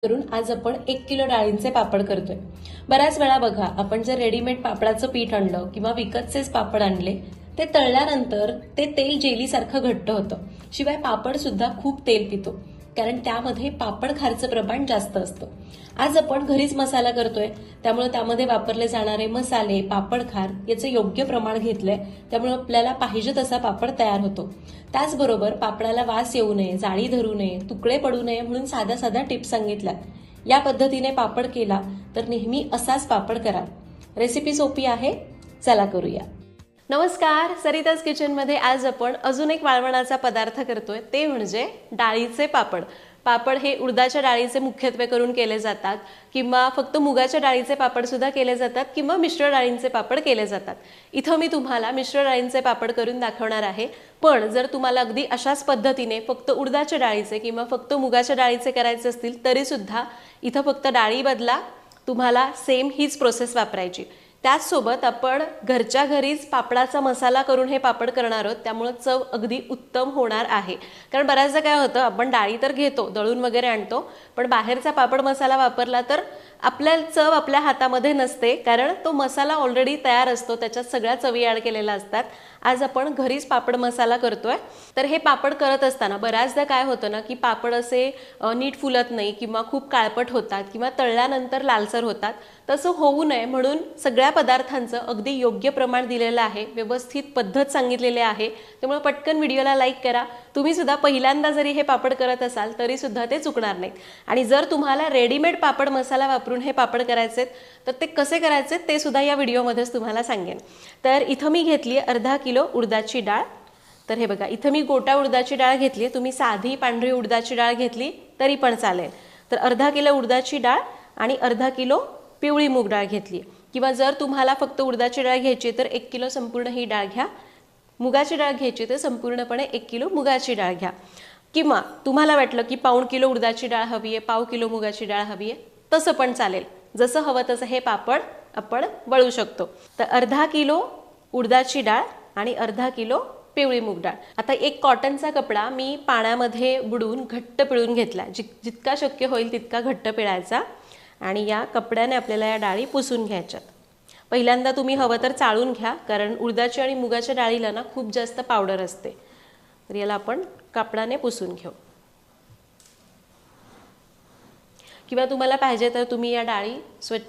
करून आज आपण 1 किलो डाळींचे पापड करतोय। बऱ्याच वेळा बघा आपण जर रेडीमेड पापडाचं पीठ आणलं किंवा विकतचेच पापड आणले ते तळल्यानंतर ते तेल जेलीसारखं घट्ट होतं। शिवाय पापड सुद्धा खूप तेल पितो कारण त्यामध्ये पापड खारचं प्रमाण जास्त असतं। आज आपण घरीच मसाला करतोय त्यामुळे त्यामध्ये वापरले जाणारे मसाले पापड खार याचे योग्य प्रमाण घेतलंय त्यामुळे आपल्याला पाहिजे तसा पापड तयार होतो। त्याचबरोबर पापडाला वास येऊ नये, जाळी धरू नये, तुकडे पडू नये म्हणून साध्या साध्या टिप्स सांगितल्यात। या पद्धतीने पापड केला तर नेहमी असाच पापड करा। रेसिपी सोपी आहे, चला करूया। नमस्कार, सरिताज किचन मध्ये आज आपण अजून एक वाळवणाचा पदार्थ करतोय ते म्हणजे डाळीचे पापड। पापड हे उडदाच्या डाळीचे मुख्यत्वे करून केले जातात किंवा फक्त मुगाच्या डाळीचे पापड सुद्धा केले जातात किंवा मिश्र डाळींचे पापड केले जातात। इथं मी तुम्हाला मिश्र डाळींचे पापड करून दाखवणार आहे। पण जर तुम्हाला अगदी अशाच पद्धतीने फक्त उडदाच्या डाळीचे किंवा फक्त मुगाच्या डाळीचे करायचे असतील तरी सुद्धा इथं फक्त डाळी बदला, तुम्हाला सेम हीच प्रोसेस वापरायची। त्याचसोबत आपण घरच्या घरीच पापडाचा मसाला करून हे पापड करणार आहोत त्यामुळे चव अगदी उत्तम होणार आहे। कारण बऱ्याचदा काय होतं आपण डाळी तर घेतो, दळून वगैरे आणतो, पण बाहेरचा पापड मसाला वापरला तर आपल्या चव आपल्या हातामध्ये नसते कारण तो मसाला ऑलरेडी तयार असतो, त्याच्यात सगळ्या चवी ॲड केलेल्या असतात। आज आपण घरीच पापड मसाला करतोय। तर हे पापड करत असताना बऱ्याचदा काय होतं ना की पापड असे नीट फुलत नाही किंवा खूप काळपट होतात किंवा तळल्यानंतर लालसर होतात। तसं होऊ नये म्हणून सगळ्या पदार्थांचं अगदी योग्य प्रमाण दिलेलं आहे, व्यवस्थित पद्धत सांगितलेली आहे। त्यामुळे पटकन व्हिडिओला लाईक करा। तुम्ही सुद्धा पहिल्यांदा जरी हे पापड करत असाल तरी सुद्धा ते चुकणार नाहीत। आणि जर तुम्हाला रेडीमेड पापड मसाला वापरून हे पापड करायचे तर ते कसे करायचे ते सुद्धा या व्हिडिओमध्येच तुम्हाला सांगेन। तर इथं मी घेतली अर्धा किलो उडदाची डाळ। तर हे बघा इथं मी गोटा उडदाची डाळ घेतली, तुम्ही साधी पांढरी उडदाची डाळ घेतली तरी पण चालेल। तर अर्धा किलो उडदाची डाळ आणि अर्धा किलो पिवळी मूग डाळ घेतली किंवा जर तुम्हाला फक्त उडदाची डाळ घ्यायची तर 1 किलो संपूर्ण ही डाळ घ्या। मुगाची डाळ घ्यायची तर संपूर्णपणे 1 किलो मुगाची डाळ घ्या किंवा तुम्हाला वाटलं की पाऊण किलो उडदाची डाळ हवी आहे, पाव किलो मुगाची डाळ हवी आहे तसं पण चालेल। जसं हवं तसं हे पापड आपण वळू शकतो। तर अर्धा किलो उडदाची डाळ आणि अर्धा किलो पिवळी मूग डाळ। आता एक कॉटनचा कपडा मी पाण्यामध्ये बुडवून घट्ट पिळून घेतला, जितका शक्य होईल तितका घट्ट पिळायचा आणि या कपड्याने आपल्याला या डाळी पुसून घ्यायच्यात। पहिल्यांदा तुम्ही हवं तर चाळून घ्या कारण उडदाची आणि मुगाच्या डाळीला ना खूप जास्त पावडर असते। तर याला आपण कापडाने पुसून घेऊ किंवा तुम्हाला पाहिजे तर तुम्ही या डाळी स्वच्छ